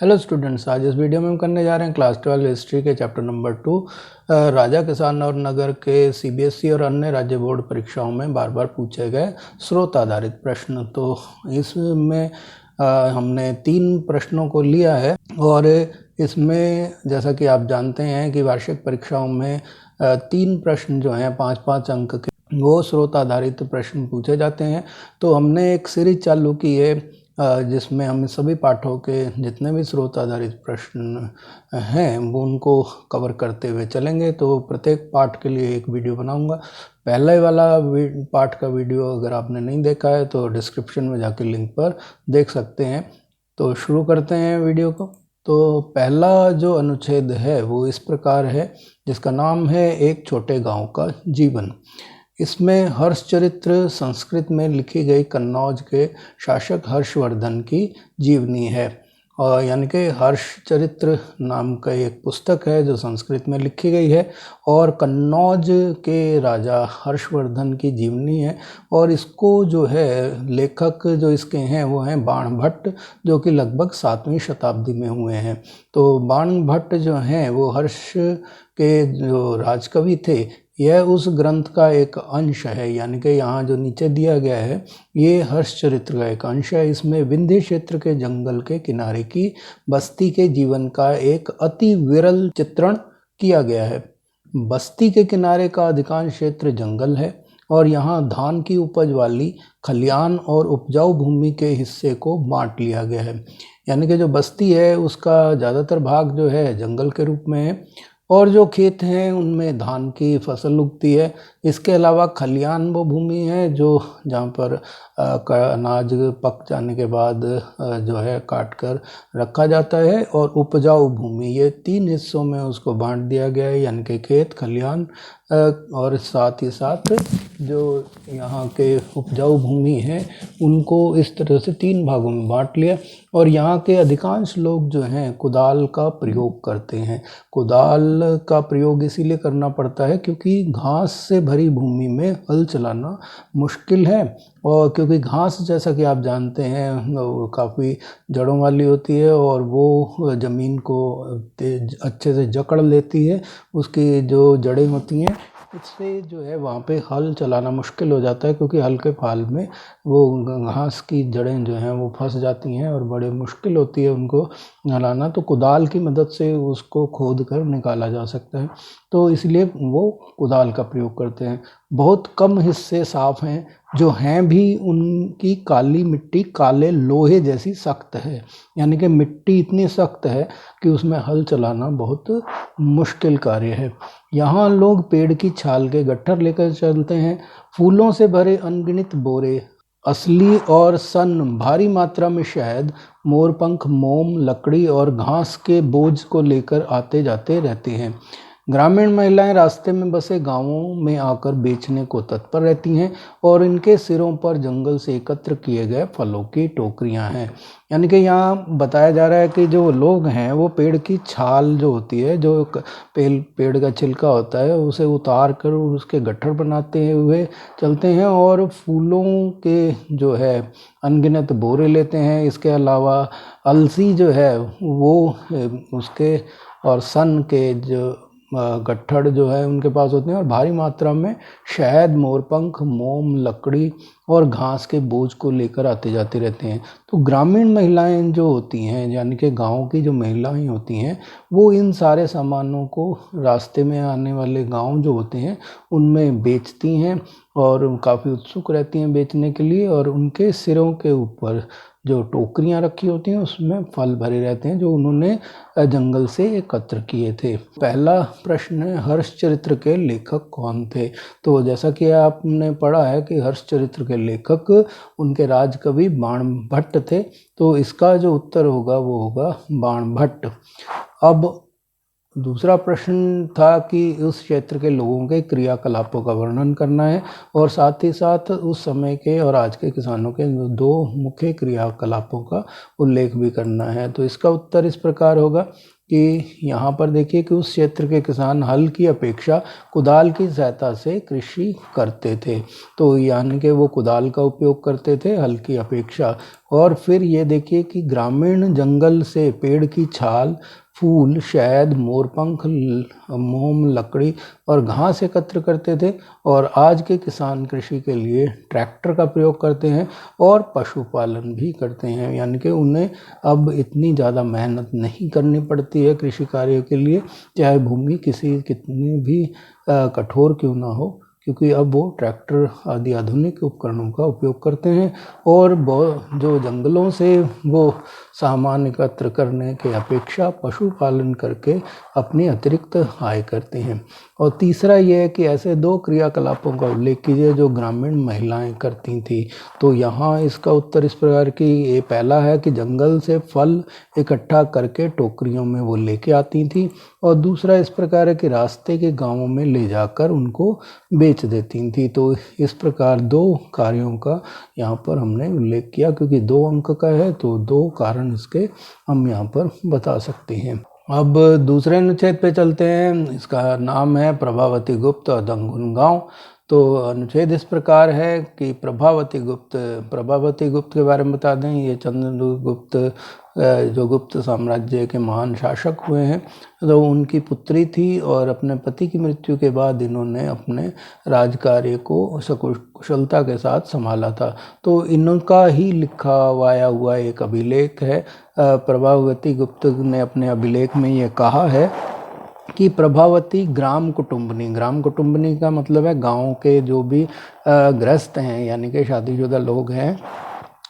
Hello students, आज इस video में हम करने जा रहे हैं क्लास 12 हिस्ट्री के चैप्टर नंबर 2 राजा किसान और नगर के सीबीएसई और अन्य राज्य बोर्ड परीक्षाओं में बार बार पूछे गए स्रोत आधारित प्रश्न। तो इसमें हमने 3 प्रश्नों को लिया है और इसमें जैसा कि आप जानते हैं कि वार्षिक परीक्षाओं में 3 प्रश्न जो हैं 5-5 अंक के वो स्रोत आधारित प्रश्न पूछे जाते हैं। तो हमने एक सीरीज चालू की है जिसमें हम सभी पाठों के जितने भी स्रोत आधारित प्रश्न हैं वो उनको कवर करते हुए चलेंगे। तो प्रत्येक पाठ के लिए एक वीडियो बनाऊंगा। पहले वाला पाठ का वीडियो अगर आपने नहीं देखा है तो डिस्क्रिप्शन में जाकर लिंक पर देख सकते हैं। तो शुरू करते हैं वीडियो को। तो पहला जो अनुच्छेद है वो इस प्रकार है, जिसका नाम है एक छोटे गांव का जीवन। इसमें हर्षचरित्र संस्कृत में लिखी गई कन्नौज के शासक हर्षवर्धन की जीवनी है, और यानी कि हर्षचरित्र नाम का एक पुस्तक है जो संस्कृत में लिखी गई है और कन्नौज के राजा हर्षवर्धन की जीवनी है। और इसको जो है लेखक जो इसके हैं वो हैं बाणभट्ट, जो कि लगभग 7वीं शताब्दी में हुए हैं। तो बाणभट्ट जो हैं वो हर्ष के जो राजकवि थे, यह उस ग्रंथ का एक अंश है। यानी कि यहाँ जो नीचे दिया गया है ये हर्षचरित्र का एक अंश है। इसमें विंध्य क्षेत्र के जंगल के किनारे की बस्ती के जीवन का एक अति विरल चित्रण किया गया है। बस्ती के किनारे का अधिकांश क्षेत्र जंगल है और यहाँ धान की उपज वाली खलियान और उपजाऊ भूमि के हिस्से को बांट लिया गया है। यानी कि जो बस्ती है उसका ज़्यादातर भाग जो है जंगल के रूप में है और जो खेत हैं उनमें धान की फसल उगती है। इसके अलावा खलियान वो भूमि है जो जहाँ पर अनाज पक जाने के बाद जो है काट कर रखा जाता है, और उपजाऊ भूमि, ये 3 हिस्सों में उसको बांट दिया गया है। यानी कि खेत, खलियान और साथ ही साथ जो यहाँ के उपजाऊ भूमि है उनको इस तरह से 3 भागों में बांट लिया। और यहाँ के अधिकांश लोग जो हैं कुदाल का प्रयोग करते हैं। कुदाल का प्रयोग इसीलिए करना पड़ता है क्योंकि घास से भरी भूमि में हल चलाना मुश्किल है, और क्योंकि घास जैसा कि आप जानते हैं वो काफ़ी जड़ों वाली होती है और वो ज़मीन को अच्छे से जकड़ लेती है। उसकी जो जड़ें होती हैं इससे जो है वहाँ पे हल चलाना मुश्किल हो जाता है, क्योंकि हल्के फाल में वो घास की जड़ें जो हैं वो फंस जाती हैं और बड़े मुश्किल होती है उनको हलाना। तो कुदाल की मदद से उसको खोद कर निकाला जा सकता है, तो इसलिए वो कुदाल का प्रयोग करते हैं। बहुत कम हिस्से साफ हैं, जो हैं भी उनकी काली मिट्टी काले लोहे जैसी सख्त है। यानी कि मिट्टी इतनी सख्त है कि उसमें हल चलाना बहुत मुश्किल कार्य है। यहाँ लोग पेड़ की छाल के गट्ठर लेकर चलते हैं। फूलों से भरे अनगिनत बोरे, असली और सन, भारी मात्रा में शहद, मोरपंख, मोम, लकड़ी और घास के बोझ को लेकर आते जाते रहते हैं। ग्रामीण महिलाएं रास्ते में बसे गांवों में आकर बेचने को तत्पर रहती हैं और इनके सिरों पर जंगल से एकत्र किए गए फलों की टोकरियां हैं। यानी कि यहाँ बताया जा रहा है कि जो लोग हैं वो पेड़ की छाल जो होती है, जो पेड़ का छिलका होता है, उसे उतार कर उसके गट्ठर बनाते हुए चलते हैं और फूलों के जो है अनगिनत बोरे लेते हैं। इसके अलावा अलसी जो है वो उसके और सन के जो गट्ठर जो है उनके पास होते हैं, और भारी मात्रा में शहद, मोरपंख, मोम, लकड़ी और घास के बोझ को लेकर आते जाते रहते हैं। तो ग्रामीण महिलाएं जो होती हैं, यानी कि गांव की जो महिलाएं होती हैं, वो इन सारे सामानों को रास्ते में आने वाले गांव जो होते हैं उनमें बेचती हैं और काफ़ी उत्सुक रहती हैं बेचने के लिए। और उनके सिरों के ऊपर जो टोकरियां रखी होती हैं उसमें फल भरे रहते हैं जो उन्होंने जंगल से एकत्र किए थे। पहला प्रश्न है, हर्षचरित्र के लेखक कौन थे? तो जैसा कि आपने पढ़ा है कि हर्षचरित्र के लेखक उनके राजकवि बाणभट्ट थे, तो इसका जो उत्तर होगा वो होगा बाणभट्ट। अब दूसरा प्रश्न था कि उस क्षेत्र के लोगों के क्रियाकलापों का वर्णन करना है और साथ ही साथ उस समय के और आज के किसानों के 2 मुख्य क्रियाकलापों का उल्लेख भी करना है। तो इसका उत्तर इस प्रकार होगा कि यहाँ पर देखिए कि उस क्षेत्र के किसान हल की अपेक्षा कुदाल की सहायता से कृषि करते थे। तो यानी कि वो कुदाल का उपयोग करते थे हल की अपेक्षा। और फिर ये देखिए कि ग्रामीण जंगल से पेड़ की छाल, फूल, शहद, मोरपंख, मोम, लकड़ी और घास एकत्र करते थे। और आज के किसान कृषि के लिए ट्रैक्टर का प्रयोग करते हैं और पशुपालन भी करते हैं, यानी कि उन्हें अब इतनी ज़्यादा मेहनत नहीं करनी पड़ती है कृषि कार्य के लिए, चाहे भूमि कितनी भी कठोर क्यों ना हो, क्योंकि अब वो ट्रैक्टर आदि आधुनिक उपकरणों का उपयोग करते हैं। और जो जंगलों से वो सामान एकत्र करने के अपेक्षा पशुपालन करके अपनी अतिरिक्त आय करते हैं। और तीसरा ये है कि ऐसे 2 क्रियाकलापों का उल्लेख कीजिए जो ग्रामीण महिलाएं करती थी। तो यहाँ इसका उत्तर इस प्रकार की, ये पहला है कि जंगल से फल इकट्ठा करके टोकरियों में वो लेके आती थी, और दूसरा इस प्रकार है कि रास्ते के गांवों में ले जाकर उनको बेच देती थी। तो इस प्रकार 2 कार्यों का यहाँ पर हमने उल्लेख किया, क्योंकि 2 अंक का है तो 2 कारण इसके हम यहाँ पर बता सकते हैं। अब दूसरे अनुच्छेद पे चलते हैं। इसका नाम है प्रभावती गुप्त और दंगुन गांव। तो अनुच्छेद इस प्रकार है कि प्रभावती गुप्त के बारे में बता दें। ये चंद्रगुप्त जो गुप्त साम्राज्य के महान शासक हुए हैं, तो उनकी पुत्री थी, और अपने पति की मृत्यु के बाद इन्होंने अपने राजकार्य को कुशलता के साथ संभाला था। तो इनका ही लिखा वाया हुआ एक अभिलेख है। प्रभावती गुप्त ने अपने अभिलेख में ये कहा है कि प्रभावती ग्राम कुटुंबनी का मतलब है गांव के जो भी गृहस्थ हैं, यानी कि शादीशुदा लोग हैं,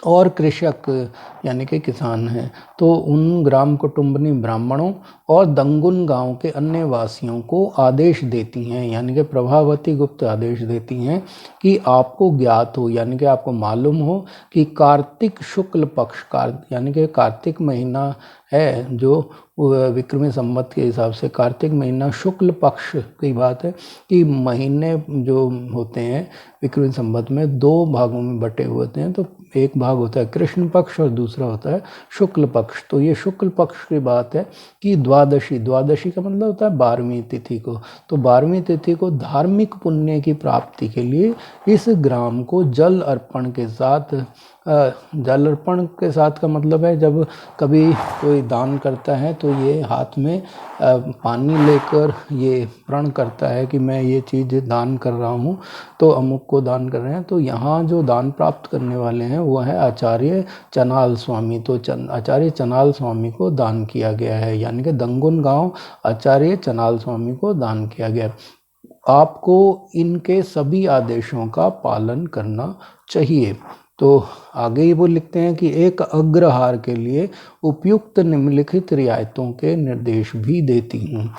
और कृषक यानी कि किसान हैं, तो उन ग्राम कुटुंबनी ब्राह्मणों और दंगुन गांव के अन्य वासियों को आदेश देती हैं, यानी कि प्रभावती गुप्त आदेश देती हैं कि आपको ज्ञात हो, यानी कि आपको मालूम हो कि कार्तिक शुक्ल पक्ष यानी कि कार्तिक महीना है, जो विक्रमी संवत के हिसाब से कार्तिक महीना शुक्ल पक्ष की बात है कि महीने जो होते हैं विक्रमी संवत में 2 भागों में बटे हुए होते हैं। तो एक भाग होता है कृष्ण पक्ष और दूसरा होता है शुक्ल पक्ष। तो ये शुक्ल पक्ष की बात है कि द्वादशी का मतलब होता है 12वीं तिथि को। तो 12वीं तिथि को धार्मिक पुण्य की प्राप्ति के लिए इस ग्राम को जल अर्पण के साथ का मतलब है जब कभी कोई दान करता है तो ये हाथ में पानी लेकर ये प्रण करता है कि मैं ये चीज़ दान कर रहा हूँ, तो अमुक को दान कर रहे हैं। तो यहाँ जो दान प्राप्त करने वाले हैं वो है आचार्य चनाल स्वामी। तो आचार्य चनाल स्वामी को दान किया गया है, यानी कि दंगुन गांव आचार्य चनाल स्वामी को दान किया गया। आपको इनके सभी आदेशों का पालन करना चाहिए। तो आगे ही वो लिखते हैं कि एक अग्रहार के लिए उपयुक्त निम्नलिखित रियायतों के निर्देश भी देती हूँ।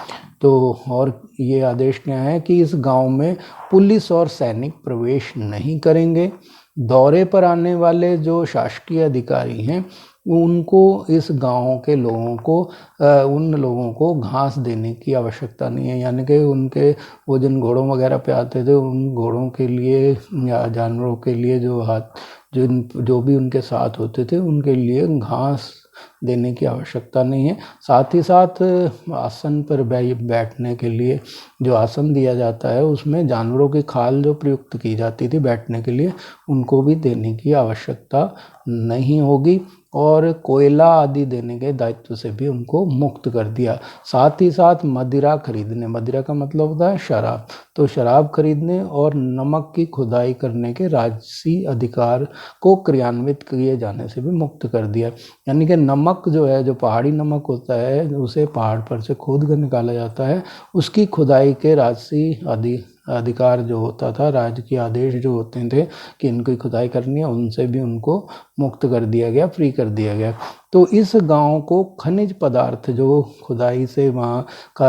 तो और ये आदेश क्या है कि इस गांव में पुलिस और सैनिक प्रवेश नहीं करेंगे। दौरे पर आने वाले जो शासकीय अधिकारी हैं उनको इस गांव के लोगों को उन लोगों को घास देने की आवश्यकता नहीं है, यानी कि उनके वो जिन घोड़ों वगैरह पे आते थे उन घोड़ों के लिए या जानवरों के लिए जो भी उनके साथ होते थे उनके लिए घास देने की आवश्यकता नहीं है। साथ ही साथ आसन पर बैठने के लिए जो आसन दिया जाता है उसमें जानवरों की खाल जो प्रयुक्त की जाती थी बैठने के लिए, उनको भी देने की आवश्यकता नहीं होगी। और कोयला आदि देने के दायित्व से भी उनको मुक्त कर दिया। साथ ही साथ मदिरा का मतलब होता है शराब, तो शराब खरीदने और नमक की खुदाई करने के राजसी अधिकार को क्रियान्वित किए जाने से भी मुक्त कर दिया। यानी कि नमक जो है, जो पहाड़ी नमक होता है, उसे पहाड़ पर से खोद कर निकाला जाता है, उसकी खुदाई के राजसी अधिकार जो होता था, राज्य के आदेश जो होते थे कि इनकी खुदाई करनी है, उनसे भी उनको मुक्त कर दिया गया, फ्री कर दिया गया। तो इस गांव को खनिज पदार्थ जो खुदाई से वहाँ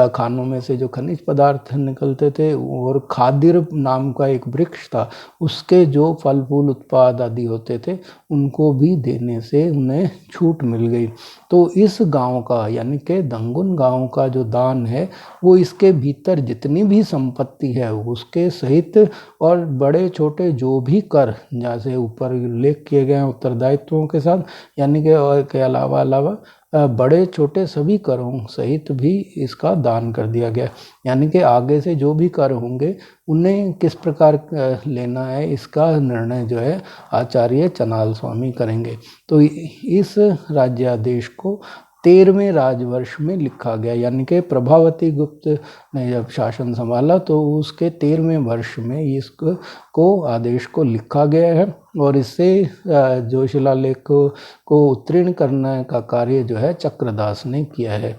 खानों में से जो खनिज पदार्थ निकलते थे, और खादिर नाम का एक वृक्ष था, उसके जो फल फूल उत्पाद आदि होते थे उनको भी देने से उन्हें छूट मिल गई। तो इस गांव का यानी कि दंगुन गांव का जो दान है वो इसके भीतर जितनी भी संपत्ति है उसके सहित और बड़े छोटे जो भी कर जैसे ऊपर उल्लेख किए गए हैं उत्तरदायित्वों के साथ, यानी कि के अलावा बड़े छोटे सभी करों सहित भी इसका दान कर दिया गया। यानी कि आगे से जो भी कर होंगे उन्हें किस प्रकार लेना है, इसका निर्णय जो है आचार्य चनाल स्वामी करेंगे। तो इस राज्यादेश को 13वें राजवर्ष में लिखा गया, यानी कि प्रभावती गुप्त ने जब शासन संभाला तो उसके 13वें वर्ष में इसको आदेश को लिखा गया है। और इससे जो शिलालेख को उत्तीर्ण करने का कार्य जो है चक्रदास ने किया है।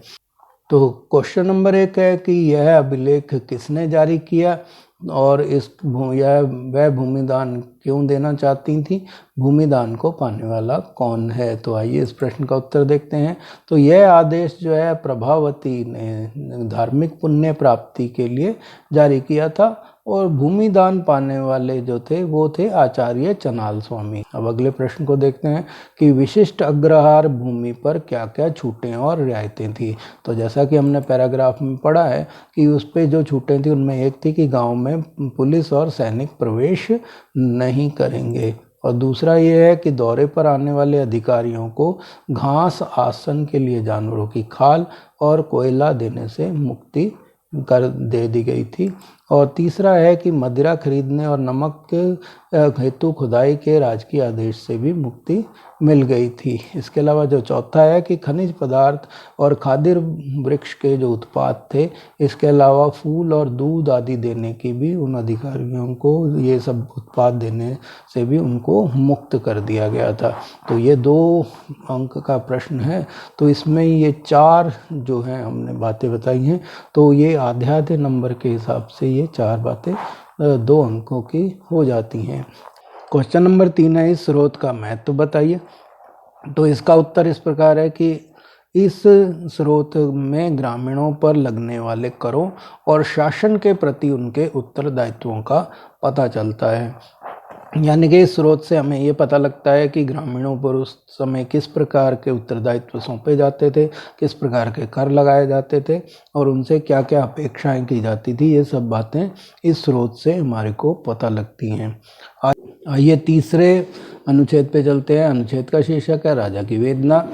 तो क्वेश्चन नंबर 1 है कि यह अभिलेख किसने जारी किया और वह भूमिदान क्यों देना चाहती थी, भूमिदान को पाने वाला कौन है। तो आइए इस प्रश्न का उत्तर देखते हैं। तो यह आदेश जो है प्रभावती ने धार्मिक पुण्य प्राप्ति के लिए जारी किया था और भूमिदान पाने वाले जो थे वो थे आचार्य चनाल स्वामी। अब अगले प्रश्न को देखते हैं कि विशिष्ट अग्रहार भूमि पर क्या क्या छूटें और रियायतें थी। तो जैसा कि हमने पैराग्राफ में पढ़ा है कि उस पर जो छूटें थी उनमें एक थी कि गांव में पुलिस और सैनिक प्रवेश नहीं करेंगे, और दूसरा ये है कि दौरे पर आने वाले अधिकारियों को घास आसन के लिए जानवरों की खाल और कोयला देने से मुक्ति कर दे दी गई थी, और तीसरा है कि मदिरा खरीदने और नमक हेतु खुदाई के राजकीय आदेश से भी मुक्ति मिल गई थी। इसके अलावा जो चौथा है कि खनिज पदार्थ और खाद्य वृक्ष के जो उत्पाद थे, इसके अलावा फूल और दूध आदि देने की भी उन अधिकारियों को ये सब उत्पाद देने से भी उनको मुक्त कर दिया गया था। तो ये 2 अंक का प्रश्न है। तो इसमें ये 4 जो हैं हमने बातें बताई हैं, तो ये आधे नंबर के हिसाब से ये 4 बातें 2 अंकों की हो जाती हैं। क्वेश्चन नंबर 3 है इस स्रोत का महत्व बताइए। तो इसका उत्तर इस प्रकार है कि इस स्रोत में ग्रामीणों पर लगने वाले करों और शासन के प्रति उनके उत्तरदायित्वों का पता चलता है। यानी कि इस स्रोत से हमें ये पता लगता है कि ग्रामीणों पर उस समय किस प्रकार के उत्तरदायित्व सौंपे जाते थे, किस प्रकार के कर लगाए जाते थे और उनसे क्या क्या अपेक्षाएं की जाती थी। ये सब बातें इस स्रोत से हमारे को पता लगती हैं। आइए तीसरे अनुच्छेद पे चलते हैं। अनुच्छेद का शीर्षक है राजा की वेदना।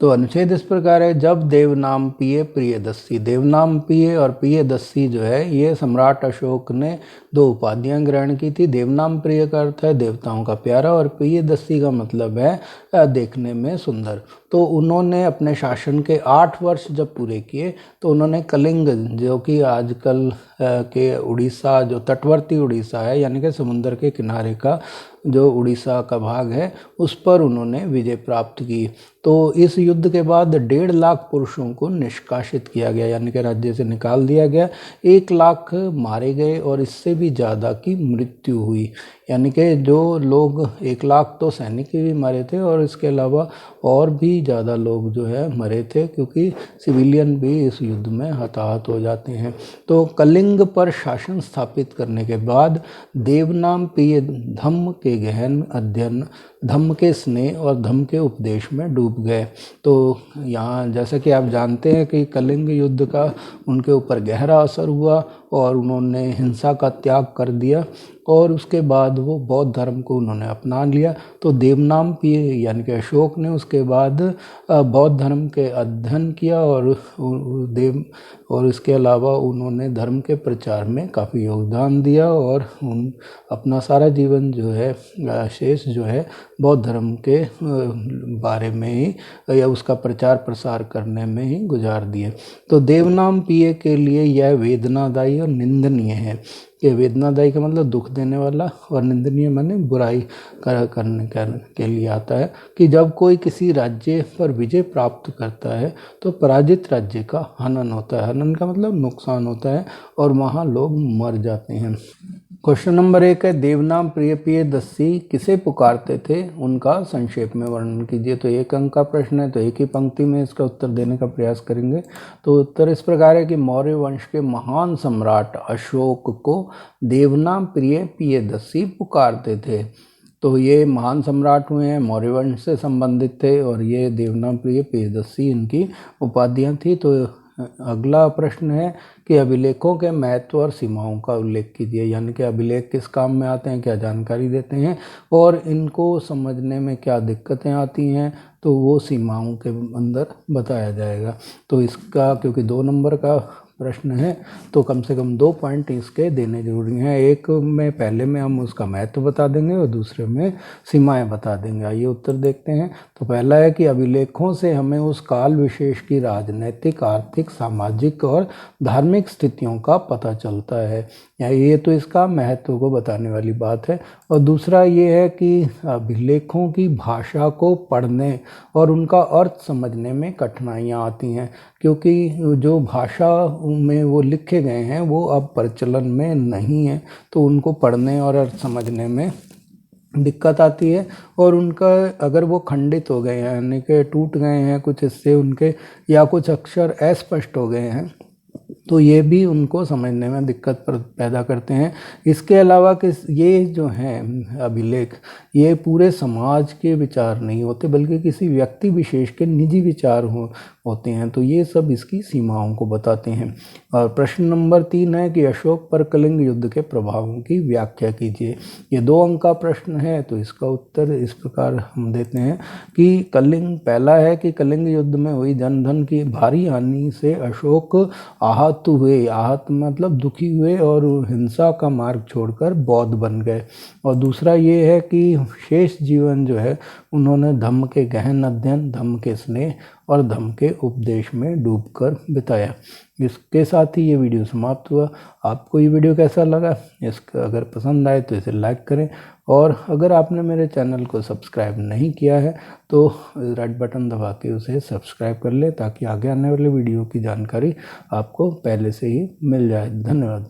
तो अनुच्छेद इस प्रकार है, जब देवनाम पिए प्रियदस्सी। देवनाम पिए और प्रियदस्सी जो है ये सम्राट अशोक ने 2 उपाधियां ग्रहण की थी। देवनाम प्रिय का अर्थ है देवताओं का प्यारा और प्रियदस्सी का मतलब है देखने में सुंदर। तो उन्होंने अपने शासन के 8 वर्ष जब पूरे किए तो उन्होंने कलिंग, जो कि आजकल के उड़ीसा, जो तटवर्ती उड़ीसा है यानी कि समुद्र के किनारे का जो उड़ीसा का भाग है, उस पर उन्होंने विजय प्राप्त की। तो इस युद्ध के बाद 1.5 लाख पुरुषों को निष्कासित किया गया, यानी कि राज्य से निकाल दिया गया। 1 लाख मारे गए और इससे भी ज़्यादा की मृत्यु हुई। यानी कि जो लोग 1 लाख तो सैनिक भी मरे थे और इसके अलावा और भी ज़्यादा लोग जो है मरे थे, क्योंकि सिविलियन भी इस युद्ध में हताहत हो जाते हैं। तो कलिंग पर शासन स्थापित करने के बाद देवनाम प्रिय धम्म के गहन अध्ययन, धम्म के स्नेह और धम्म के उपदेश में डूब गए। तो यहाँ जैसा कि आप जानते हैं कि कलिंग युद्ध का उनके ऊपर गहरा असर हुआ और उन्होंने हिंसा का त्याग कर दिया और उसके बाद वो बौद्ध धर्म को उन्होंने अपना लिया। तो देवनाम प्रिय यानी कि अशोक ने उसके बाद बौद्ध धर्म के अध्ययन किया और इसके अलावा उन्होंने धर्म के प्रचार में काफ़ी योगदान दिया और अपना सारा जीवन जो है शेष जो है बौद्ध धर्म के बारे में ही या उसका प्रचार प्रसार करने में ही गुजार दिए। तो देवनाम प्रिय के लिए यह वेदनादायी और निंदनीय है। ये वेदनादायी का मतलब दुख देने वाला और निंदनीय माने बुराई करने के लिए आता है कि जब कोई किसी राज्य पर विजय प्राप्त करता है तो पराजित राज्य का हनन होता है। हनन का मतलब नुकसान होता है और वहाँ लोग मर जाते हैं। क्वेश्चन नंबर 1 है, देवनाम प्रिय प्रियदस्सी किसे पुकारते थे, उनका संक्षेप में वर्णन कीजिए। तो 1 अंक का प्रश्न है, तो एक ही पंक्ति में इसका उत्तर देने का प्रयास करेंगे। तो उत्तर इस प्रकार है कि मौर्य वंश के महान सम्राट अशोक को देवनाम प्रिय प्रियदस्सी पुकारते थे। तो ये महान सम्राट हुए हैं, मौर्य वंश से संबंधित थे और ये देवनाम प्रिय प्रियदस्सी इनकी उपाधियाँ थी। तो अगला प्रश्न है कि अभिलेखों के महत्व और सीमाओं का उल्लेख कीजिए, यानी कि अभिलेख किस काम में आते हैं, क्या जानकारी देते हैं और इनको समझने में क्या दिक्कतें आती हैं, तो वो सीमाओं के अंदर बताया जाएगा। तो इसका क्योंकि 2 नंबर का प्रश्न है तो कम से कम 2 पॉइंट इसके देने जरूरी हैं। एक में पहले में हम उसका महत्व बता देंगे और दूसरे में सीमाएं बता देंगे। आइए उत्तर देखते हैं। तो पहला है कि अभिलेखों से हमें उस काल विशेष की राजनैतिक, आर्थिक, सामाजिक और धार्मिक स्थितियों का पता चलता है। या ये तो इसका महत्व को बताने वाली बात है। और दूसरा ये है कि अभिलेखों की भाषा को पढ़ने और उनका अर्थ समझने में कठिनाइयाँ आती हैं, क्योंकि जो भाषा में वो लिखे गए हैं वो अब प्रचलन में नहीं है, तो उनको पढ़ने और अर्थ समझने में दिक्कत आती है। और उनका अगर वो खंडित हो गए हैं, यानी कि टूट गए हैं कुछ हिस्से उनके, या कुछ अक्षर अस्पष्ट हो गए हैं, तो ये भी उनको समझने में दिक्कत पैदा करते हैं। इसके अलावा कि ये जो हैं अभिलेख, ये पूरे समाज के विचार नहीं होते बल्कि किसी व्यक्ति विशेष के निजी विचार होते हैं, तो ये सब इसकी सीमाओं को बताते हैं। और प्रश्न नंबर 3 है कि अशोक पर कलिंग युद्ध के प्रभावों की व्याख्या कीजिए। ये 2 अंक का प्रश्न है, तो इसका उत्तर इस प्रकार हम देते हैं कि कलिंग, पहला है कि कलिंग युद्ध में हुई जनधन की भारी हानि से अशोक आहत हुए, आहत मतलब दुखी हुए और हिंसा का मार्ग छोड़कर बौद्ध बन गए। और दूसरा ये है कि शेष जीवन जो है उन्होंने धम्म के गहन अध्ययन, धम्म के स्नेह और धम्म के उपदेश में डूबकर बिताया। इसके साथ ही ये वीडियो समाप्त हुआ। आपको ये वीडियो कैसा लगा? इसका अगर पसंद आए तो इसे लाइक करें, और अगर आपने मेरे चैनल को सब्सक्राइब नहीं किया है तो रेड बटन दबा के उसे सब्सक्राइब कर लें, ताकि आगे आने वाले वीडियो की जानकारी आपको पहले से ही मिल जाए। धन्यवाद।